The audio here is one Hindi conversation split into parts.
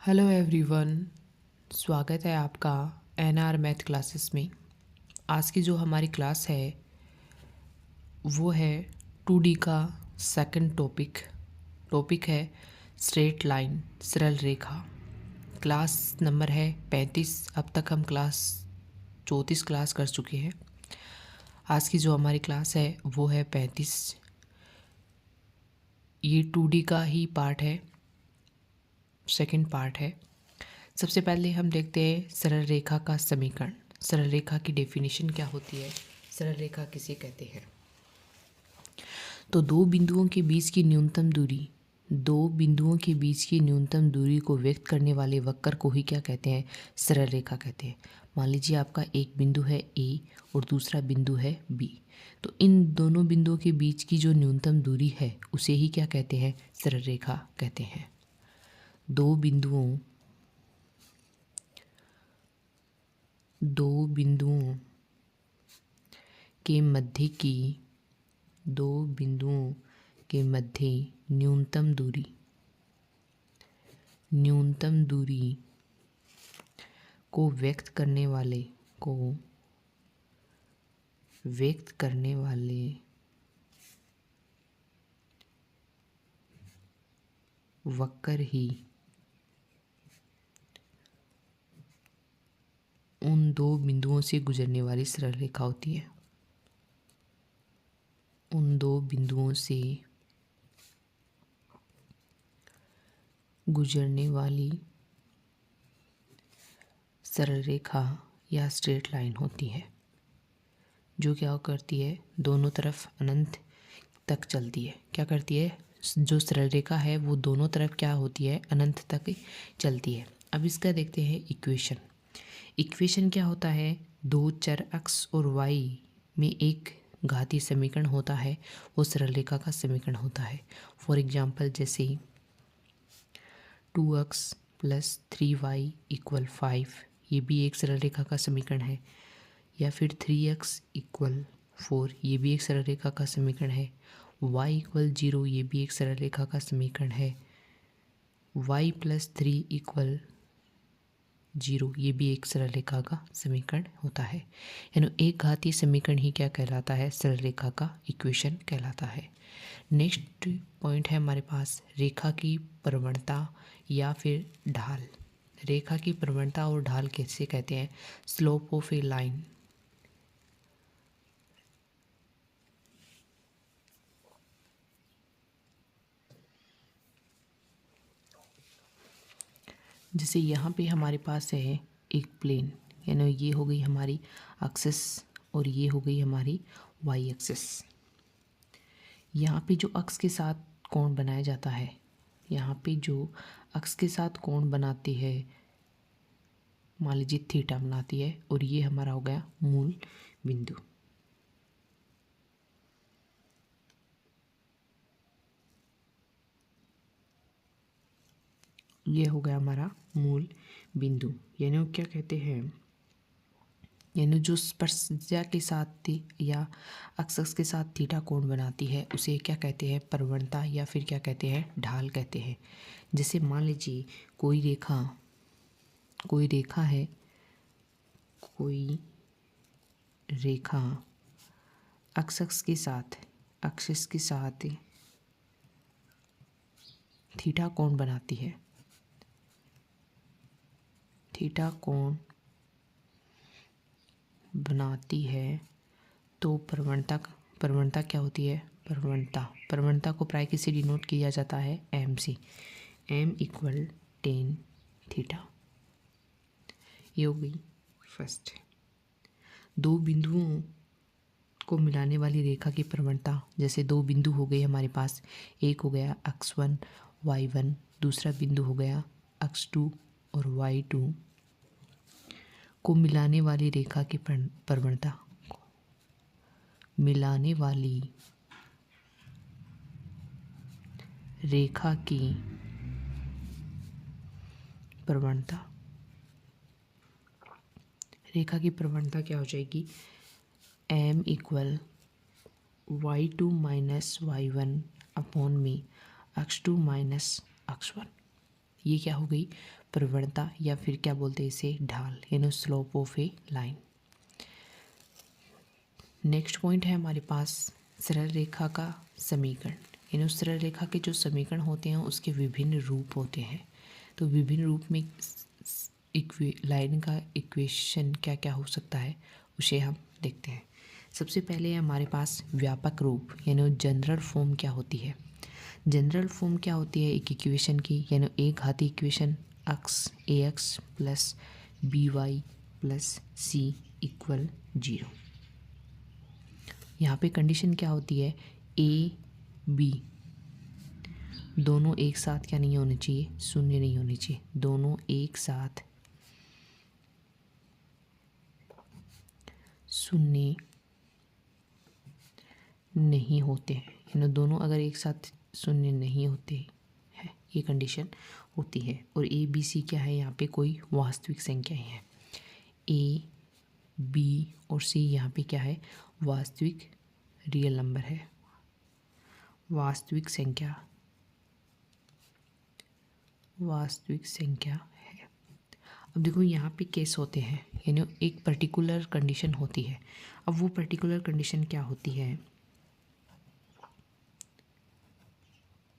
हेलो एवरीवन, स्वागत है आपका एनआर मैथ क्लासेस में। आज की जो हमारी क्लास है वो है 2D का सेकंड टॉपिक है स्ट्रेट लाइन, सरल रेखा। क्लास नंबर है 35। अब तक हम क्लास 34 क्लास कर चुके हैं। आज की जो हमारी क्लास है वो है 35। ये 2D का ही पार्ट है, सेकंड पार्ट है। सबसे पहले हम देखते हैं सरल रेखा का समीकरण। सरल रेखा की डेफिनेशन क्या होती है, सरल रेखा किसे कहते हैं। तो दो बिंदुओं के बीच की न्यूनतम दूरी को व्यक्त करने वाले वक्र को ही क्या कहते हैं, सरल रेखा कहते हैं। मान लीजिए आपका एक बिंदु है ए और दूसरा बिंदु है बी, तो इन दोनों बिंदुओं के बीच की जो न्यूनतम दूरी है उसे ही क्या कहते हैं, सरल रेखा कहते हैं। दो बिंदुओं के मध्य न्यूनतम दूरी को व्यक्त करने वाले वक्र ही उन दो बिंदुओं से गुजरने वाली सरल रेखा होती है। उन दो बिंदुओं से गुजरने वाली सरल रेखा या स्ट्रेट लाइन होती है, जो क्या करती है, दोनों तरफ अनंत तक चलती है। क्या करती है, जो सरल रेखा है वो दोनों तरफ क्या होती है, अनंत तक चलती है। अब इसका देखते हैं इक्वेशन क्या होता है, दो चर x और y में एक घातीय समीकरण होता है, वो सरल रेखा का समीकरण होता है। फॉर एग्जाम्पल जैसे 2x + 3y = 5, ये भी एक सरल रेखा का समीकरण है। या फिर 3x = 4, ये भी एक सरल रेखा का समीकरण है। y = 0, ये भी एक सरल रेखा का समीकरण है। y + 3 = 0, ये भी एक सरल रेखा का समीकरण होता है। यानी एक घातीय समीकरण ही क्या कहलाता है, सरल रेखा का इक्वेशन कहलाता है। नेक्स्ट पॉइंट है हमारे पास रेखा की प्रवणता या फिर ढाल। रेखा की प्रवणता और ढाल कैसे कहते हैं, स्लोप ऑफ ए लाइन। जैसे यहाँ पे हमारे पास है एक प्लेन, यानी ये हो गई हमारी एक्सिस और ये हो गई हमारी वाई एक्सिस। यहाँ पे जो अक्ष के साथ कोण बनाया जाता है, यहाँ पे जो अक्ष के साथ कोण बनाती है, मान लीजिए थीटा बनाती है, और ये हमारा हो गया मूल बिंदु। ये हो गया हमारा मूल बिंदु। यानी क्या कहते हैं, यानी जो स्पर्शज्या के साथ या अक्ष के साथ थीटा कोण बनाती है उसे क्या कहते हैं, प्रवणता या फिर क्या कहते हैं, ढाल कहते हैं। जैसे मान लीजिए कोई रेखा है, कोई रेखा अक्ष के साथ थीटा कोण बनाती है, तो प्रवणता क्या होती है, प्रवणता को प्राय किससे डिनोट किया जाता है, m से। m = tan theta. ये हो गई फर्स्ट। दो बिंदुओं को मिलाने वाली रेखा की प्रवणता, जैसे दो बिंदु हो गए हमारे पास, एक हो गया x1 y1, दूसरा बिंदु हो गया x2 और y2 को मिलाने वाली रेखा की प्रवणता, मिलाने वाली रेखा की प्रवणता क्या हो जाएगी, m = y2 - y1 अपॉन में x2 - x1। ये क्या हो गई, प्रवणता, या फिर क्या बोलते हैं इसे, ढाल, यानी slope of A line. Next point है हमारे पास सरल रेखा का समीकरण। यानी उस सरल रेखा के जो समीकरण होते हैं उसके विभिन्न रूप होते हैं। तो विभिन्न रूप में लाइन का इक्वेशन क्या क्या हो सकता है उसे हम देखते हैं। सबसे पहले हमारे पास व्यापक रूप यानी जनरल फॉर्म क्या होती है। जनरल फॉर्म क्या होती है एक इक्वेशन की, यानी एक घातीय equation X A X plus B Y plus C equal 0। यहाँ पे कंडीशन क्या होती है, ए बी दोनों एक साथ क्या नहीं होने चाहिए, शून्य नहीं होने चाहिए, दोनों एक साथ शून्य नहीं होते हैं। यानी दोनों अगर एक साथ शून्य नहीं होते हैं ये कंडीशन होती है। और ए बी सी क्या है, यहाँ पे कोई वास्तविक संख्याएं हैं। ए बी और सी यहाँ पे क्या है, वास्तविक रियल नंबर है, वास्तविक संख्या है। अब देखो यहाँ पे केस होते हैं, यानी एक पर्टिकुलर कंडीशन होती है। अब वो पर्टिकुलर कंडीशन क्या होती है,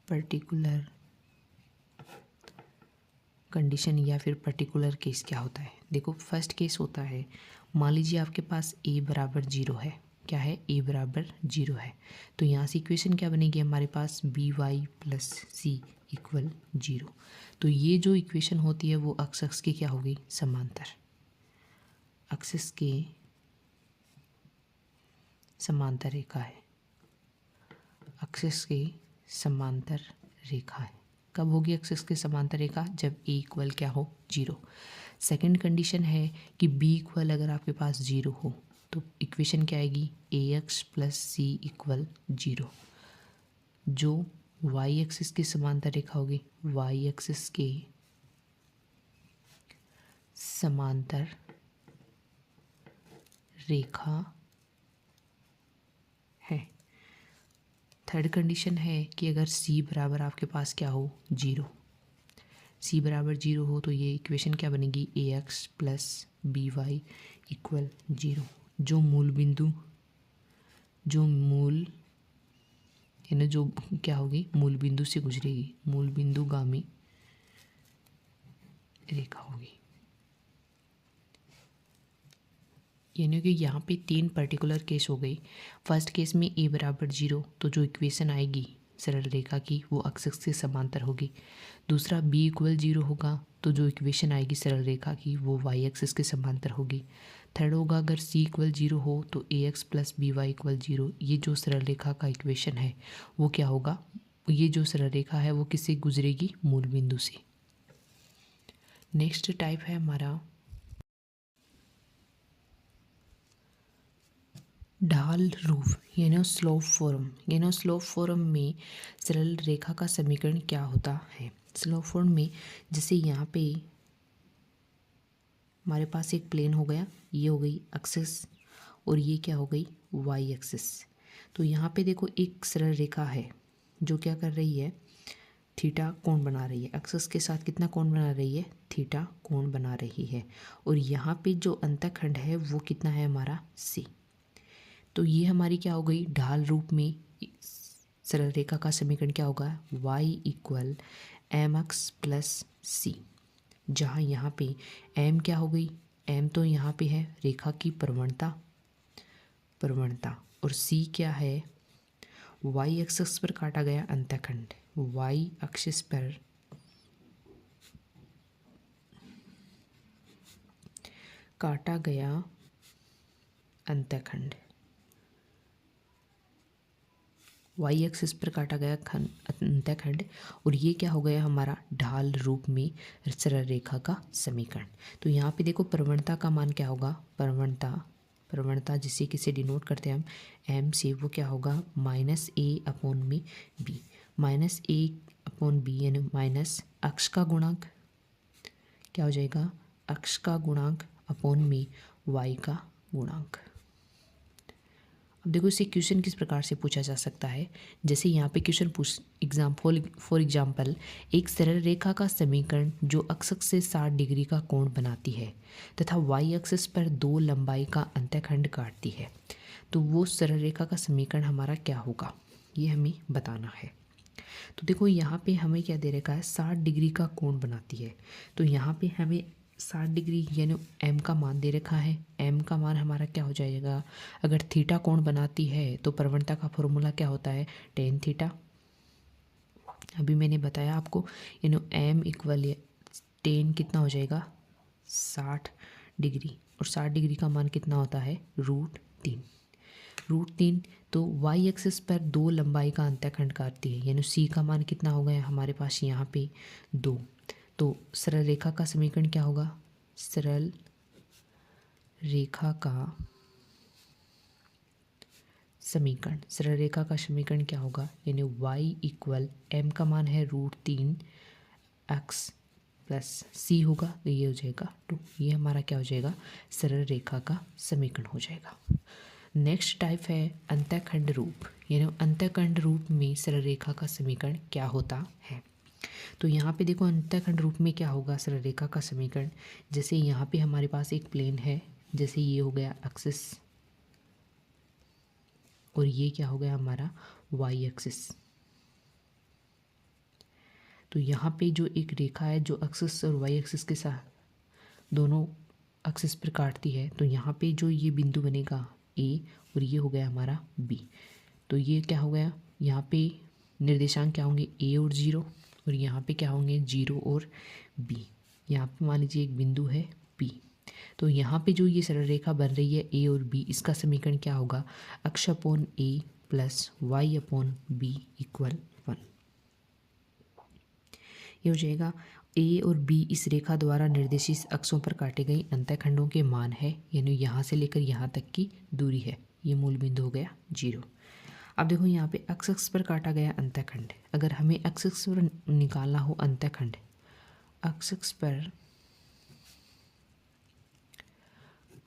पर्टिकुलर कंडीशन या फिर पर्टिकुलर केस क्या होता है। देखो फर्स्ट केस होता है, मान लीजिए आपके पास a बराबर 0 है, क्या है, a बराबर 0 है। तो यहाँ से इक्वेशन क्या बनेगी हमारे पास, B Y plus C equal 0। तो ये जो इक्वेशन होती है वो एक्स की क्या होगी, समांतर, एक्सिस के समांतर रेखा है, एक्सिस के समांतर रेखा है। कब होगी एक्सिस के समांतर रेखा, जब ए इक्वल क्या हो, 0। सेकंड कंडीशन है कि बी इक्वल अगर आपके पास 0 हो तो इक्वेशन क्या आएगी, ए एक्स प्लस सी इक्वल 0। जो वाई एक्सिस की समांतर रेखा होगी, वाई एक्सिस के समांतर रेखा है। थर्ड कंडीशन है कि अगर सी बराबर आपके पास क्या हो, 0, सी बराबर 0 हो तो ये इक्वेशन क्या बनेगी, A X plus B Y equal 0। जो मूल यानी जो क्या होगी, मूल बिंदु से गुजरेगी, मूल बिंदु गामी रेखा होगी। यानी कि यहाँ पे 3 पर्टिकुलर केस हो गए। फर्स्ट केस में ए बराबर 0 तो जो इक्वेशन आएगी सरल रेखा की वो एक्सिस से समांतर होगी। दूसरा बी इक्वल 0 होगा तो जो इक्वेशन आएगी सरल रेखा की वो वाई एक्सिस के समांतर होगी। थर्ड होगा अगर सी इक्वल 0 हो तो A X plus B Y equal 0। ये जो सरल रेखा का इक्वेशन है वो क्या होगा, ये जो सरल रेखा है वो किससे गुजरेगी, मूल बिंदु से। नेक्स्ट टाइप है हमारा ढाल रूप यानी स्लोप फॉर्म। यानी स्लोप फॉर्म में सरल रेखा का समीकरण क्या होता है। स्लोप फॉर्म में जैसे यहाँ पे हमारे पास एक प्लेन हो गया, ये हो गई एक्सिस और ये क्या हो गई, वाई एक्सिस। तो यहाँ पे देखो एक सरल रेखा है जो क्या कर रही है, थीटा कोण बना रही है, एक्सिस के साथ कितना कोण बना रही है, थीटा कोण बना रही है। और यहाँ पे जो अंतःखंड है वो कितना है हमारा, सी। तो ये हमारी क्या हो गई, ढाल रूप में सरल रेखा का समीकरण क्या होगा, y equal M X plus C. जहाँ यहाँ पे m क्या हो गई, m तो यहाँ पे है रेखा की प्रवणता और c क्या है, y एक्सिस पर काटा गया अंतःखंड, y एक्सिस पर काटा गया अंतःखंड, वाई एक्सिस पर काटा गया अंतःखंड। और ये क्या हो गया हमारा ढाल रूप में सरल रेखा का समीकरण। तो यहाँ पे देखो प्रवणता का मान क्या होगा, प्रवणता जिसे किसे डिनोट करते हैं हम एम से, वो क्या होगा माइनस ए अपॉन में बी। माइनस ए अपॉन बी यानी माइनस अक्ष का गुणांक क्या हो जाएगा, अक्ष का गुणांक अपॉन में वाई का गुणांक। अब देखो इसे क्वेश्चन किस प्रकार से पूछा जा सकता है। जैसे यहाँ पे क्वेश्चन फॉर एग्जाम्पल एक सरल रेखा का समीकरण जो अक्ष से 60 डिग्री का कोण बनाती है तथा वाई एक्सिस पर दो लंबाई का अंतःखंड काटती है, तो वो सरल रेखा का समीकरण हमारा क्या होगा, ये हमें बताना है। तो देखो यहाँ पे हमें क्या दे रखा है, 60 डिग्री का कोण बनाती है। तो यहाँ पे हमें 60 डिग्री यानी m का मान दे रखा है। m का मान हमारा क्या हो जाएगा, अगर थीटा कोण बनाती है तो प्रवणता का फॉर्मूला क्या होता है, टेन थीटा। अभी मैंने बताया आपको, यानी m इक्वल टेन कितना हो जाएगा, 60 डिग्री, और 60 डिग्री का मान कितना होता है, √3। तो वाई एक्सिस पर दो लंबाई का अंतःखंड काटती है, यानी सी का मान कितना हो गया हमारे पास यहाँ पे 2। तो सरल रेखा का समीकरण क्या होगा, सरल रेखा का समीकरण क्या होगा, यानी y इक्वल m का मान है √3 x प्लस सी होगा, तो ये हो जाएगा 2। ये हमारा क्या हो जाएगा, सरल रेखा का समीकरण हो जाएगा। नेक्स्ट टाइप है अंतःखंड रूप, यानी अंतःखंड रूप में सरल रेखा का समीकरण क्या होता है। तो यहाँ पे देखो अंतःखंड रूप में क्या होगा सरल रेखा का समीकरण। जैसे यहाँ पे हमारे पास एक प्लेन है, जैसे ये हो गया एक्सिस और ये क्या हो गया हमारा वाई एक्सिस। तो यहाँ पे जो एक रेखा है जो एक्सिस और वाई एक्सिस के साथ दोनों एक्सिस पर काटती है, तो यहाँ पे जो ये बिंदु बनेगा ए और ये हो गया हमारा बी। तो ये क्या हो गया, यहाँ पे निर्देशांक क्या होंगे, ए और 0, और यहाँ पे क्या होंगे 0 और बी। यहाँ पे मान लीजिए एक बिंदु है पी। तो यहाँ पे जो ये सरल रेखा बन रही है ए और बी, इसका समीकरण क्या होगा, X upon A plus Y upon B equal 1। ये हो जाएगा ए और बी इस रेखा द्वारा निर्देशित अक्षों पर काटे गए अंतःखंडों के मान है, यानी यहाँ से लेकर यहाँ तक की दूरी है। ये मूल बिंदु हो गया 0। अब देखो यहाँ पे एक्स पर काटा गया अंतःखंड, अगर हमें एक्स पर निकालना हो अंतःखंड, एक्स पर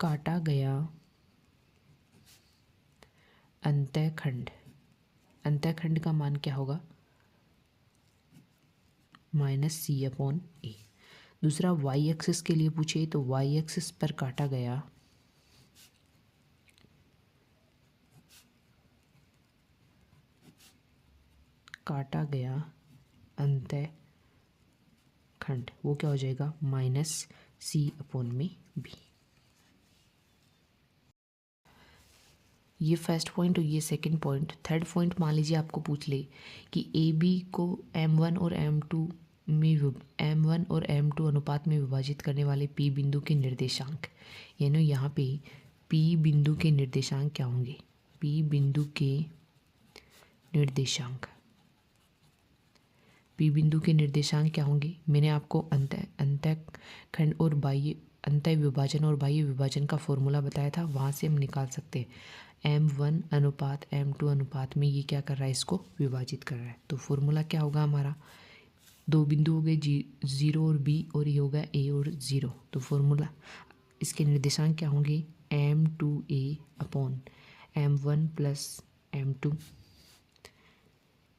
काटा गया अंतःखंड का मान क्या होगा, -c/a। दूसरा वाई एक्सिस के लिए पूछे तो वाई एक्सिस पर काटा गया अंतःखंड वो क्या हो जाएगा, -c/b। ये फर्स्ट पॉइंट और ये सेकंड पॉइंट। थर्ड पॉइंट मान लीजिए आपको पूछ ले कि ए बी को m1 और m2 अनुपात में विभाजित करने वाले p बिंदु के निर्देशांक, यानी यहाँ पे p बिंदु के निर्देशांक क्या होंगे, p बिंदु के निर्देशांक क्या होंगे। मैंने आपको अंतःखंड और अंतः विभाजन और बाह्य विभाजन का फॉर्मूला बताया था, वहाँ से हम निकाल सकते हैं। m1 अनुपात m2 अनुपात में ये क्या कर रहा है, इसको विभाजित कर रहा है। तो फॉर्मूला क्या होगा हमारा, दो बिंदु हो गए 0 और b, और ये होगा a और 0। तो फॉर्मूला इसके निर्देशांक क्या होंगे, m2a upon m1 plus m2,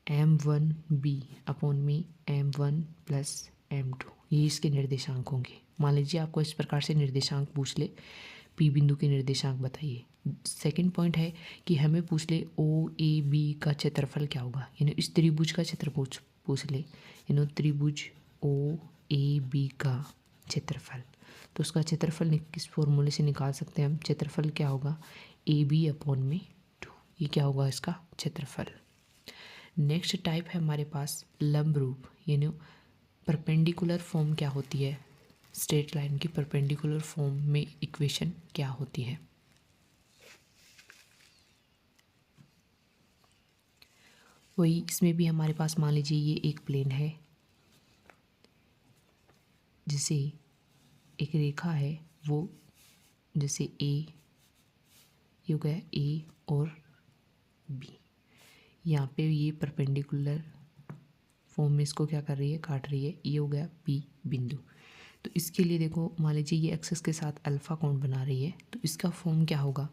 m1b upon में m1 प्लस m2, ये इसके निर्देशांक होंगे। मान लीजिए आपको इस प्रकार से निर्देशांक पूछ ले, p बिंदु के निर्देशांक बताइए। सेकंड पॉइंट है कि हमें पूछ ले ओ ए बी का क्षेत्रफल क्या होगा, यानी इस त्रिभुज का क्षेत्रफल पूछ ले, यानी त्रिभुज ओ ए बी का क्षेत्रफल। तो उसका क्षेत्रफल किस फॉर्मूले से निकाल सकते हैं हम, क्षेत्रफल क्या होगा, ए बी अपॉन में 2, ये क्या होगा इसका क्षेत्रफल। नेक्स्ट टाइप है हमारे पास लंब रूप, यानी परपेंडिकुलर फॉर्म क्या होती है, स्ट्रेट लाइन की परपेंडिकुलर फॉर्म में इक्वेशन क्या होती है। वही इसमें भी हमारे पास मान लीजिए ये एक प्लेन है, जिसे एक रेखा है, वो जैसे ए, ये हो गया ए और बी, यहाँ पे ये परपेंडिकुलर फॉर्म में इसको क्या कर रही है, काट रही है, ये हो गया पी बिंदु। तो इसके लिए देखो मान लीजिए ये एक्सिस के साथ अल्फा कोण बना रही है, तो इसका फॉर्म क्या होगा,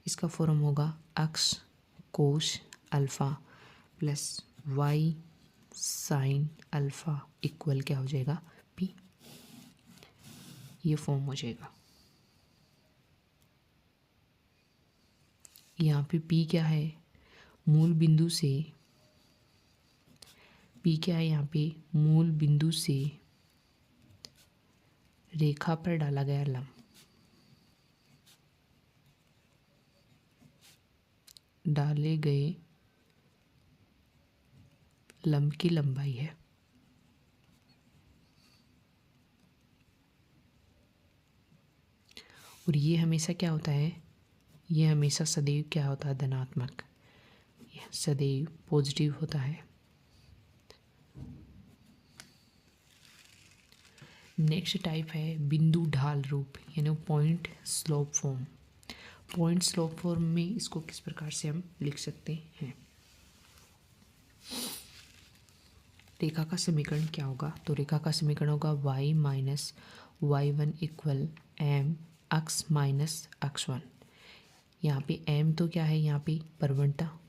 इसका फॉर्म होगा x cos alpha plus y sine alpha equal क्या हो जाएगा p। ये फॉर्म हो जाएगा। यहाँ पे p क्या है, मूल बिंदु से p क्या है, यहाँ पे मूल बिंदु से रेखा पर डाला गया लंब, डाले गए लंब की लंबाई है। और ये हमेशा क्या होता है, ये हमेशा सदैव क्या होता है, धनात्मक, सदैव पॉजिटिव होता है। नेक्स्ट टाइप है बिंदु ढाल रूप, यानी point slope form. Point slope form में इसको किस प्रकार से हम लिख सकते हैं, रेखा का समीकरण क्या होगा, तो रेखा का समीकरण होगा y minus y1 equal M x minus x1। यहाँ पे m तो क्या है, यहाँ पे प्रवणता,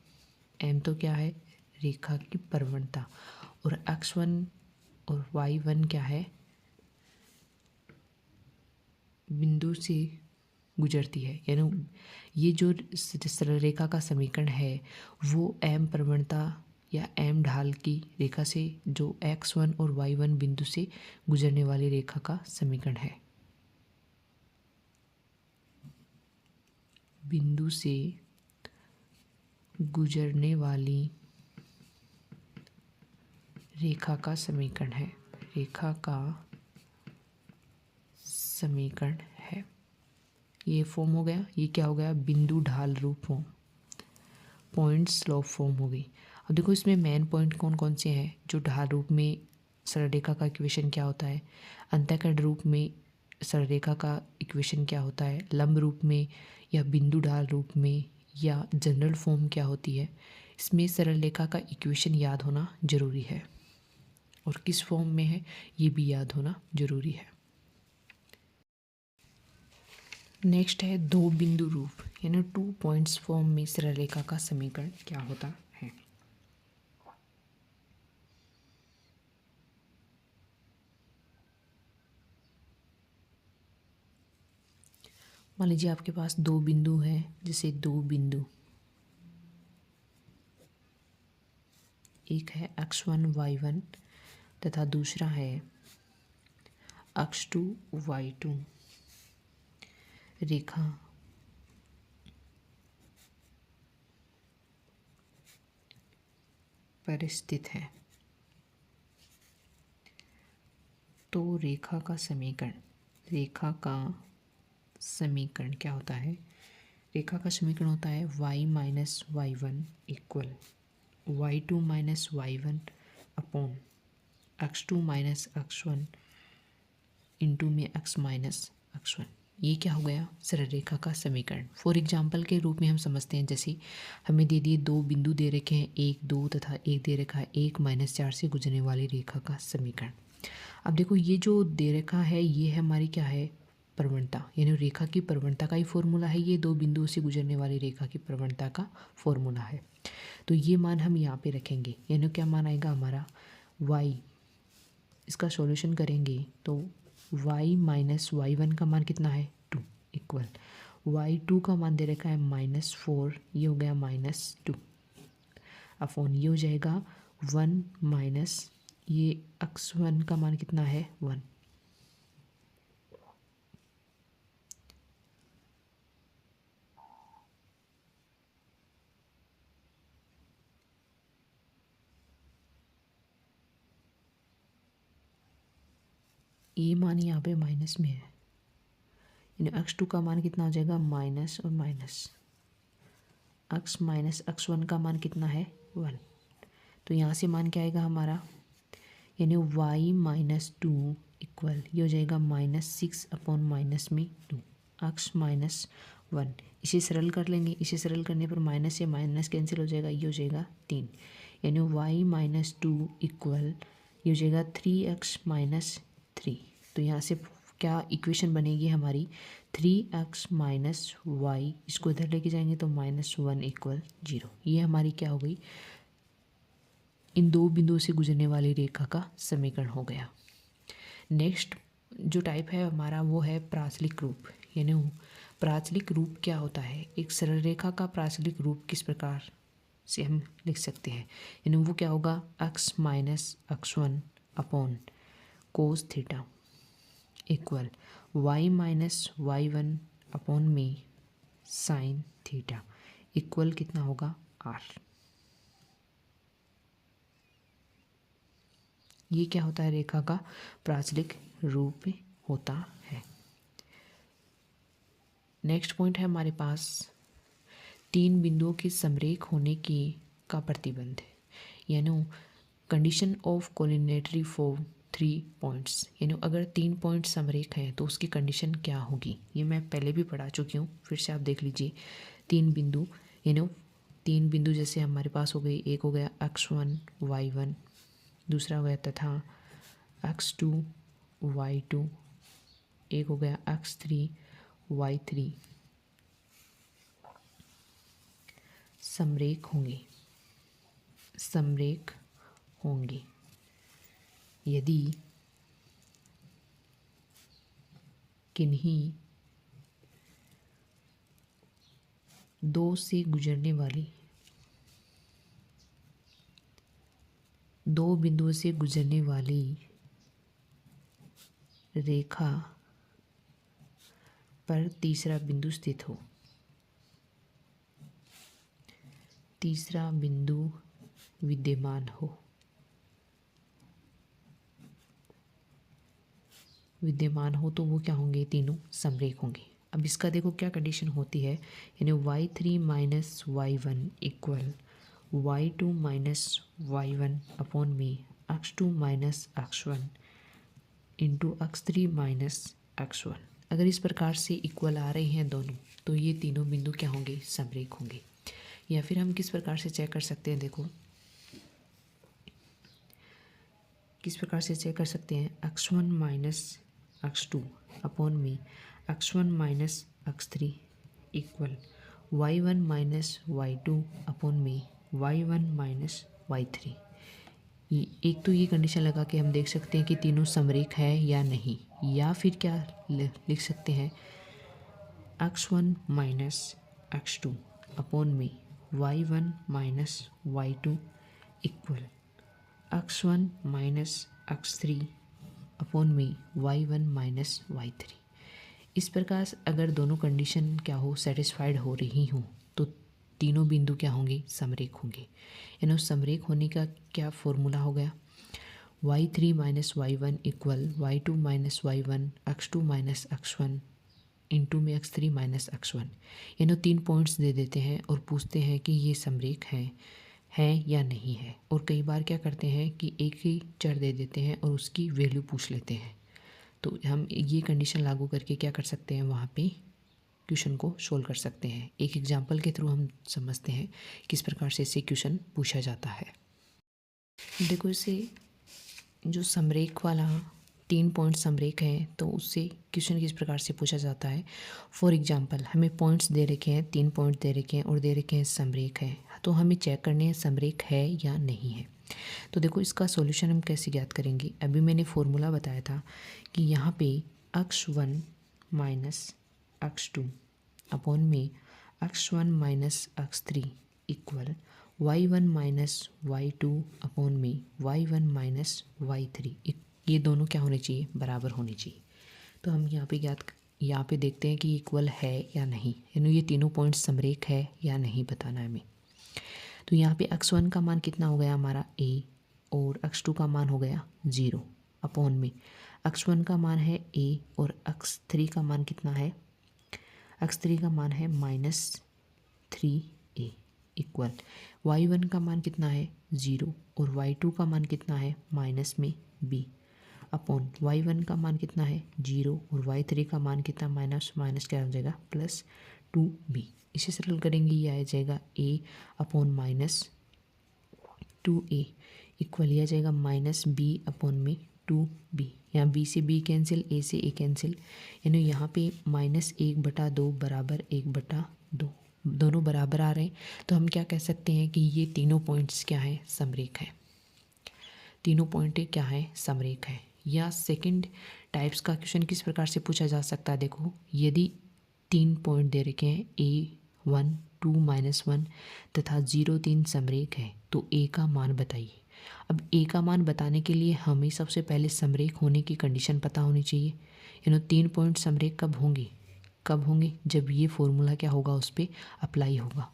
m तो क्या है, रेखा की प्रवणता, और x1 और y1 क्या है, बिंदु से गुजरती है। यानी ये जो सरल रेखा का समीकरण है वो m प्रवणता या m ढाल की रेखा से जो x1 और y1 बिंदु से गुजरने वाली रेखा का समीकरण है। बिंदु से गुजरने वाली रेखा का समीकरण है, रेखा का समीकरण है। ये फॉर्म हो गया, ये क्या हो गया, बिंदु ढाल रूप फॉर्म, पॉइंट स्लोप फॉर्म हो गई। अब देखो इसमें मेन पॉइंट कौन कौन से हैं, जो ढाल रूप में सरल रेखा का इक्वेशन क्या होता है, अंतःखंड रूप में सरल रेखा का इक्वेशन क्या होता है, लंब रूप में या बिंदु ढाल रूप में या जनरल फॉर्म क्या होती है। इसमें सरल रेखा का इक्वेशन याद होना जरूरी है और किस फॉर्म में है ये भी याद होना जरूरी है। नेक्स्ट है दो बिंदु रूप, यानी 2 पॉइंट्स फॉर्म में सरल रेखा का समीकरण क्या होता है। मान लीजिए आपके पास दो बिंदु हैं, जैसे दो बिंदु, एक है x1 y1 तथा दूसरा है x2 y2। रेखा पर स्थित है, तो रेखा का समीकरण क्या होता है, रेखा का समीकरण होता है y minus y1 equal y2 minus y1 upon x2 minus x1 into में x माइनस x1। ये क्या हो गया, सरल रेखा का समीकरण। फॉर एग्जाम्पल के रूप में हम समझते हैं, जैसे हमें दे दिए दो बिंदु दे रखे हैं, 1 2 तथा एक दे रखा है 1 माइनस 4 से गुजरने वाली रेखा का समीकरण। अब देखो ये जो दे रखा है ये है हमारी क्या है, प्रवणता, यानी रेखा की प्रवणता का ही फॉर्मूला है, ये दो बिंदुओं से गुजरने वाली रेखा की प्रवणता का फॉर्मूला है। तो ये मान हम यहाँ पे रखेंगे, यानी क्या मान आएगा हमारा y, इसका सॉल्यूशन करेंगे तो y माइनस y1 का मान कितना है 2 इक्वल y2 का मान दे रखा है -4, ये हो गया -2 अपॉन ये हो जाएगा 1 माइनस ये x1 का मान कितना है 1। ये मान यहाँ पे माइनस में है, यानी x2 का मान कितना हो जाएगा माइनस और माइनस, x माइनस x1 का मान कितना है 1। तो यहाँ से मान क्या आएगा हमारा, यानी y माइनस 2 इक्वल ये हो जाएगा -6 अपॉन माइनस में 2 x माइनस 1। इसे सरल कर लेंगे, इसे सरल करने पर माइनस से माइनस कैंसिल हो जाएगा, ये हो जाएगा 3, यानी y माइनस 2 इक्वल ये हो जाएगा 3x माइनस 3। तो यहाँ से क्या इक्वेशन बनेगी हमारी 3x माइनस वाई, इसको इधर लेके जाएंगे तो -1 इक्वल 0। ये हमारी क्या हो गई, इन दो बिंदुओं से गुजरने वाली रेखा का समीकरण हो गया। नेक्स्ट जो टाइप है हमारा वो है प्राचलिक रूप। यानी प्राचलिक रूप क्या होता है, एक सरल रेखा का प्राचलिक रूप किस प्रकार से हम लिख सकते हैं। यानी वो क्या होगा, x minus x1 upon cos theta equal y minus y1 upon में साइन थीटा इक्वल कितना होगा r। ये क्या होता है, रेखा का प्राचलिक रूप होता है। नेक्स्ट पॉइंट है हमारे पास तीन बिंदुओं के समरेख होने की का प्रतिबंध। यानी कंडीशन ऑफ कोलिनेटरी फॉर 3 पॉइंट्स। यानी अगर 3 पॉइंट समरेख हैं तो उसकी कंडीशन क्या होगी, ये मैं पहले भी पढ़ा चुकी हूँ, फिर से आप देख लीजिए। तीन बिंदु, यानी तीन बिंदु जैसे हमारे पास हो गई, एक हो गया x1 y1, दूसरा हो गया तथा x2 y2, एक हो गया x3 y3। समरेख होंगे यदि किन्हीं दो से गुजरने वाली, दो बिंदुओं से गुजरने वाली रेखा पर तीसरा बिंदु स्थित हो। तीसरा बिंदु विद्यमान हो तो वो क्या होंगे, तीनों समरेख होंगे। अब इसका देखो क्या कंडीशन होती है। यानी y3 minus y1 equal y2 minus y1 upon में x2 minus x1 into x3 minus x1। अगर इस प्रकार से इक्वल आ रहे हैं दोनों, तो ये तीनों बिंदु क्या होंगे, समरेख होंगे। या फिर हम किस प्रकार से चेक कर सकते हैं, देखो किस प्रकार से चेक कर सकते हैं, x1 माइनस x2 अपॉन में x1 minus x3 equal y1 minus y2 upon में y1 माइनस y3। एक तो ये कंडीशन लगा के हम देख सकते हैं कि तीनों समरेख है या नहीं। या फिर क्या लिख सकते हैं, x1 माइनस x2 अपॉन में y1 minus y2 equal x1 minus x3 upon में y1 माइनस y3। इस प्रकार से अगर दोनों कंडीशन क्या हो, सेटिस्फाइड हो रही हो, तो तीनों बिंदु क्या होंगे, समरेख होंगे। यानी समरेख होने का क्या फॉर्मूला हो गया, y3 minus y1 equal y2 minus y1 x2 minus x1 into में x3 माइनस x1। यानी 3 पॉइंट्स दे देते हैं और पूछते हैं कि ये समरेख है या नहीं है। और कई बार क्या करते हैं कि एक ही चर दे देते हैं और उसकी वैल्यू पूछ लेते हैं। तो हम ये कंडीशन लागू करके क्या कर सकते हैं, वहाँ पे क्वेश्चन को सोल्व कर सकते हैं। एक एग्जांपल के थ्रू हम समझते हैं किस प्रकार से इससे क्वेश्चन पूछा जाता है। देखो इसे जो समरेख वाला 3 पॉइंट समरेख है तो उससे क्वेश्चन किस प्रकार से पूछा जाता है। फॉर एग्जांपल हमें पॉइंट्स दे रखे हैं, 3 पॉइंट दे रखे हैं और दे रखे हैं समरेख है, तो हमें चेक करने हैं समरेख है या नहीं है। तो देखो इसका सॉल्यूशन हम कैसे ज्ञात करेंगे। अभी मैंने फॉर्मूला बताया था कि यहाँ पे x1 माइनस x2 अपॉन में x1 minus x3 equal y1 minus y2 upon में y1 माइनस y3। ये दोनों क्या होने चाहिए, बराबर होने चाहिए। तो हम यहाँ पे देखते हैं कि इक्वल है या नहीं, यानी ये तीनों पॉइंट समरेख है या नहीं बताना है हमें। तो यहाँ पे x1 का मान कितना हो गया हमारा a और x2 का मान हो गया 0 अपॉन में x1 का मान है a और x3 का मान कितना है, x3 का मान है -3a इक्वल y1 का मान कितना है 0 और y2 का मान कितना है माइनस में b अपॉन y1 का मान कितना है 0 और y3 का मान कितना माइनस क्या हो जाएगा +2b। इसे सरल करेंगे ये आ जाएगा a अपॉन -2a इक्वल यह आ जाएगा -b अपॉन में टू बी, यहाँ बी से बी कैंसिल, ए से ए कैंसिल, यानी यहाँ पे -1/2 बराबर 1/2, दोनों बराबर आ रहे हैं। तो हम क्या कह सकते हैं कि ये तीनों पॉइंट्स क्या हैं, समरेख है। तीनों पॉइंट क्या है, समरेख है। या सेकंड टाइप्स का क्वेश्चन किस प्रकार से पूछा जा सकता है, देखो यदि 3 पॉइंट दे रखे हैं A1 2 -1 तथा 0 3 समरेख है तो A का मान बताइए। अब A का मान बताने के लिए हमें सबसे पहले समरेख होने की कंडीशन पता होनी चाहिए। इन 3 पॉइंट समरेख कब होंगे, जब ये फॉर्मूला क्या होगा, उस पर अप्लाई होगा।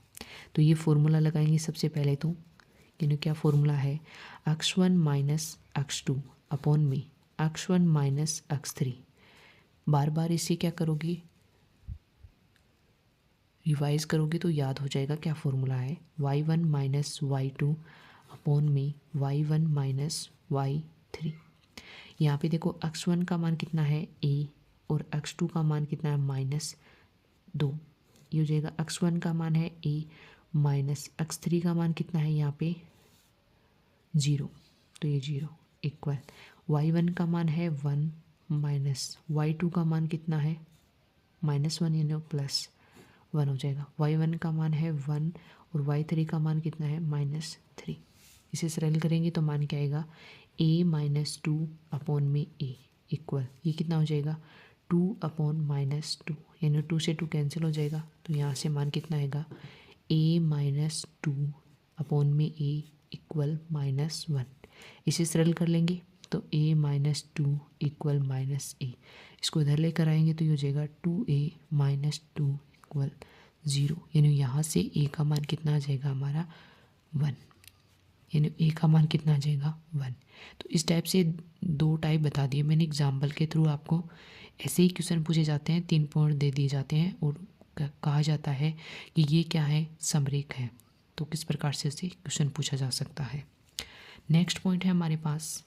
तो ये फॉर्मूला लगाएंगे सबसे पहले। तो क्या फॉर्मूला है, x1 माइनस x2 अपॉन में x1 माइनस x3। बार बार इसे क्या करोगे, रिवाइज करोगे तो याद हो जाएगा क्या फॉर्मूला है, y1 माइनस y2 अपॉन में y1 माइनस y3। यहाँ पे देखो x1 का मान कितना है a और x2 का मान कितना है -2। ये हो जाएगा x1 का मान है a माइनस x3 का मान कितना है यहाँ पे 0, तो ये 0 इक्वल y1 का मान है 1 माइनस y2 का मान कितना है -1 यानी +1 हो जाएगा। y1 का मान है 1 और y3 का मान कितना है -3। इसे सरल करेंगे तो मान क्या आएगा, a माइनस 2 अपॉन में a इक्वल, ये कितना हो जाएगा 2 अपॉन -2, यानी 2 से 2 कैंसिल हो जाएगा। तो यहाँ से मान कितना आएगा, a माइनस 2 अपॉन में a इक्वल -1। इसे सरल कर लेंगे तो a माइनस 2 इक्वल -a, इसको इधर लेकर आएंगे तो ये हो जाएगा 2a माइनस 2 इक्वल 0, यानी यहाँ से a का मान कितना आ जाएगा हमारा 1, यानी a का मान कितना आ जाएगा 1। तो इस टाइप से 2 टाइप बता दिए मैंने एग्जाम्पल के थ्रू आपको। ऐसे ही क्वेश्चन पूछे जाते हैं, 3 पॉइंट दे दिए जाते हैं और कहा जाता है कि ये क्या है, समरेख है। तो किस प्रकार से इसे क्वेश्चन पूछा जा सकता है। नेक्स्ट पॉइंट है हमारे पास,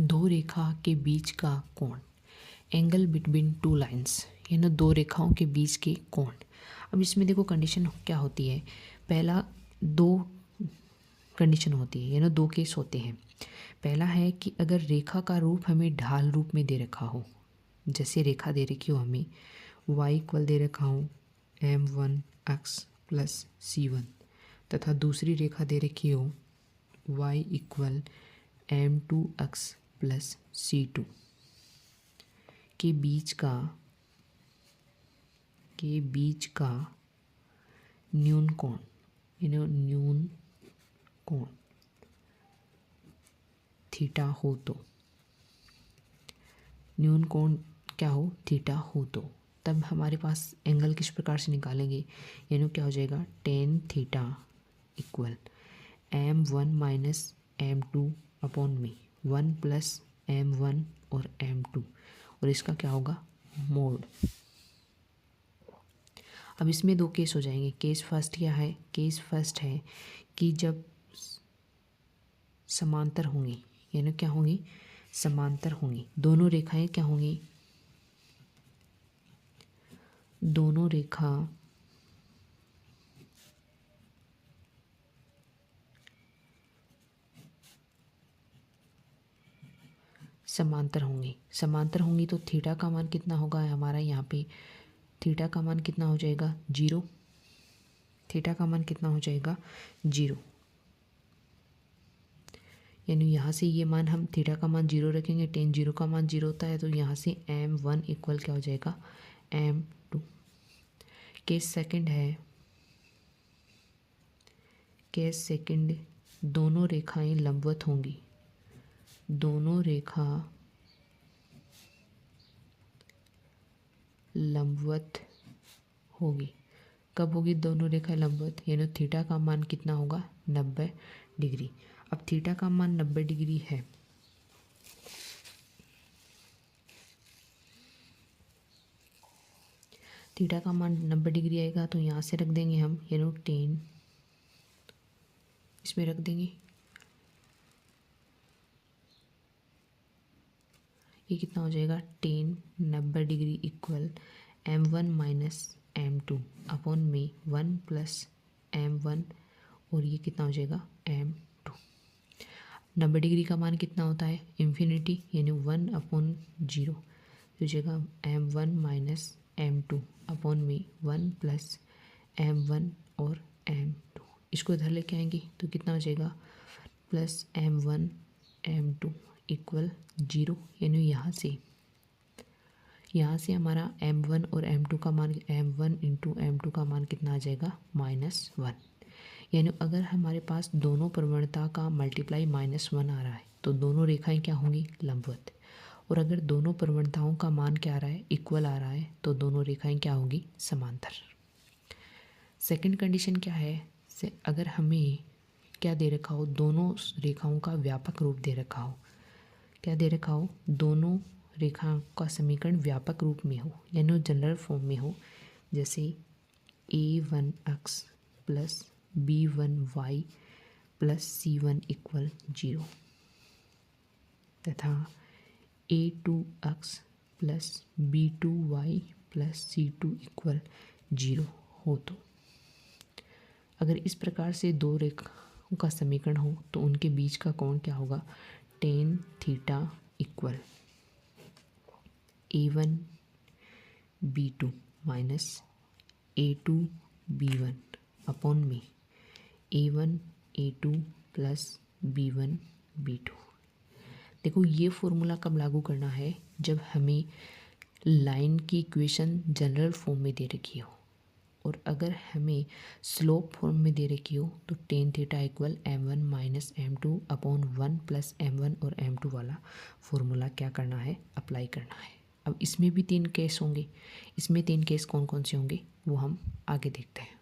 दो रेखा के बीच का कोण, एंगल बिटवीन टू लाइंस, यानी 2 रेखाओं के बीच के कोण। अब इसमें देखो कंडीशन क्या होती है, पहला 2 कंडीशन होती है, यानी 2 केस होते हैं। पहला है कि अगर रेखा का रूप हमें ढाल रूप में दे रखा हो, जैसे रेखा दे रखी हो हमें y इक्वल दे रखा हूँ m1x प्लस c1 तथा दूसरी रेखा दे रखी हो y equal m2x plus c2 के बीच का न्यून कोण, न्यून कोण थीटा हो तो, न्यून कोण क्या हो, थीटा हो तो तब हमारे पास एंगल किस प्रकार से निकालेंगे, यानी क्या हो जाएगा tan theta equal m1 minus m2 upon में 1 प्लस m1 और m2 और इसका क्या होगा मोड। अब इसमें 2 केस हो जाएंगे। केस फर्स्ट क्या है, केस फर्स्ट है कि जब समांतर होंगी, यानी क्या होंगी, समांतर होंगी, दोनों रेखाएं क्या होंगी, दोनों रेखा समांतर होंगी। समांतर होंगी तो थीटा का मान कितना होगा हमारा, यहाँ पे थीटा का मान कितना हो जाएगा 0, थीटा का मान कितना हो जाएगा 0, यानी यहाँ से ये मान हम थीटा का मान 0 रखेंगे, tan 0 का मान 0 होता है, तो यहाँ से m1 इक्वल क्या हो जाएगा m2। केस सेकंड है, केस सेकंड दोनों रेखाएं लंबवत होंगी, दोनों रेखा लंबवत होगी। कब होगी दोनों रेखाएं लंबवत, यानी थीटा का मान कितना होगा 90 डिग्री। अब थीटा का मान 90 डिग्री है, थीटा का मान 90 डिग्री आएगा तो यहाँ से रख देंगे हम, यानी 10 इसमें रख देंगे, ये कितना हो जाएगा 10 90 degree equal m1 minus m2 upon में 1 प्लस m1 और ये कितना हो जाएगा m2। 90 डिग्री का मान कितना होता है इन्फिनिटी, यानी 1/0 हो जाएगा m1 माइनस m2 अपॉन में 1 प्लस m1 और m2। इसको इधर लेके आएंगे तो कितना हो जाएगा प्लस m1 m2 इक्वल 0, यानी यहाँ से हमारा m1 और m2 का मान m1 इंटू m2 का मान कितना आ जाएगा -1। यानी अगर हमारे पास दोनों प्रवणता का मल्टीप्लाई -1 आ रहा है तो दोनों रेखाएं क्या होंगी लंबवत, और अगर दोनों प्रवणताओं का मान क्या आ रहा है इक्वल आ रहा है तो दोनों रेखाएं क्या होंगी समांतर। सेकंड कंडीशन क्या है, अगर हमें क्या दे रखा हो, दोनों रेखाओं का व्यापक रूप दे रखा हो, क्या दे रखा हो, दोनों रेखाओं का समीकरण व्यापक रूप में हो, यानी जनरल फॉर्म में हो, जैसे a1x plus b1y plus c1 equal 0 तथा a2x plus b2y plus c2 equal 0 हो। तो अगर इस प्रकार से दो रेखाओं का समीकरण हो तो उनके बीच का कोण क्या होगा, tan theta equal a1 b2 minus a2 b1 upon में a1 a2 plus b1 b2। देखो ये फॉर्मूला कब लागू करना है, जब हमें लाइन की इक्वेशन जनरल फॉर्म में दे रखी हो, और अगर हमें स्लोप फॉर्म में दे रखी हो तो tan theta equal m1 minus m2 upon 1 plus m1 और m2 वाला फॉर्मूला क्या करना है, अप्लाई करना है। अब इसमें भी 3 केस होंगे, इसमें 3 केस कौन कौन से होंगे वो हम आगे देखते हैं।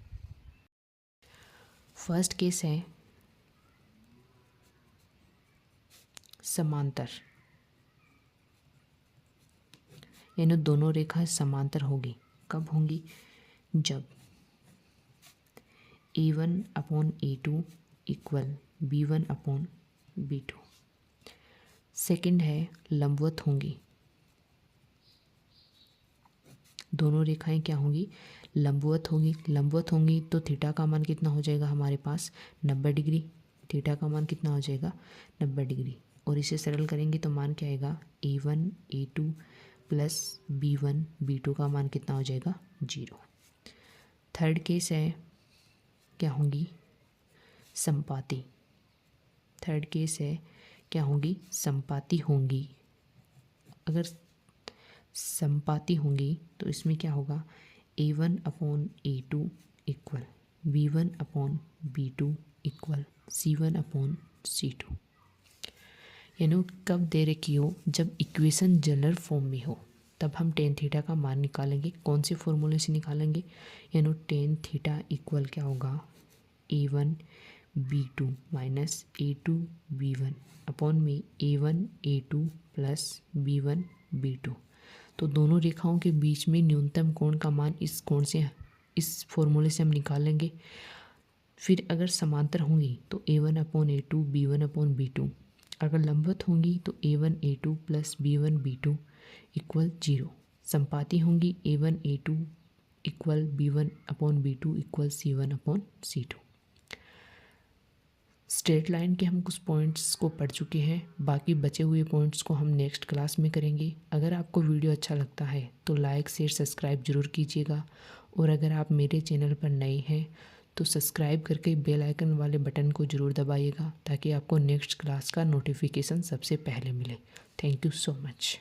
फर्स्ट केस है समांतर, यानी दोनों रेखाएं समांतर होगी। कब होंगी, जब a1 upon a2 equal b1 upon b2। Second है लंबवत होंगी, दोनों रेखाएं क्या होंगी, लंबवत होंगी। लंबवत होंगी तो थीटा का मान कितना हो जाएगा हमारे पास 90 डिग्री, थीटा का मान कितना हो जाएगा 90 डिग्री, और इसे सरल करेंगे तो मान क्या आएगा a1 a2 plus b1 b2 का मान कितना हो जाएगा 0। थर्ड केस है क्या होंगी संपाती, थर्ड केस है क्या होंगी संपाती होंगी। अगर संपाती होंगी तो इसमें क्या होगा a1 upon a2 equal b1 upon b2 equal c1 upon c2। यानी कब दे रखी हो, जब इक्वेशन जनरल फॉर्म में हो तब हम tan थीटा का मान निकालेंगे। कौन से फॉर्मूले से निकालेंगे, यानी tan थीटा इक्वल क्या होगा a1 b2 minus a2 b1 upon में a1 a2 plus b1 b2। तो दोनों रेखाओं के बीच में न्यूनतम कोण का मान इस कोण से, इस फॉर्मूले से हम निकालेंगे। फिर अगर समांतर होंगी तो a1 upon a2 b1 upon b2, अगर लंबवत होंगी तो a1 a2 plus b1 b2 equal 0। संपाती होंगी a1 a2 equal b1 upon b2 equal c1 upon c2। Straight line के हम कुछ पॉइंट्स को पढ़ चुके हैं, बाकी बचे हुए पॉइंट्स को हम नेक्स्ट क्लास में करेंगे। अगर आपको वीडियो अच्छा लगता है तो लाइक शेयर सब्सक्राइब ज़रूर कीजिएगा, और अगर आप मेरे चैनल पर नए हैं तो सब्सक्राइब करके बेल आइकन वाले बटन को ज़रूर दबाइएगा ताकि आपको नेक्स्ट क्लास का नोटिफिकेशन सबसे पहले मिले। Thank you so much.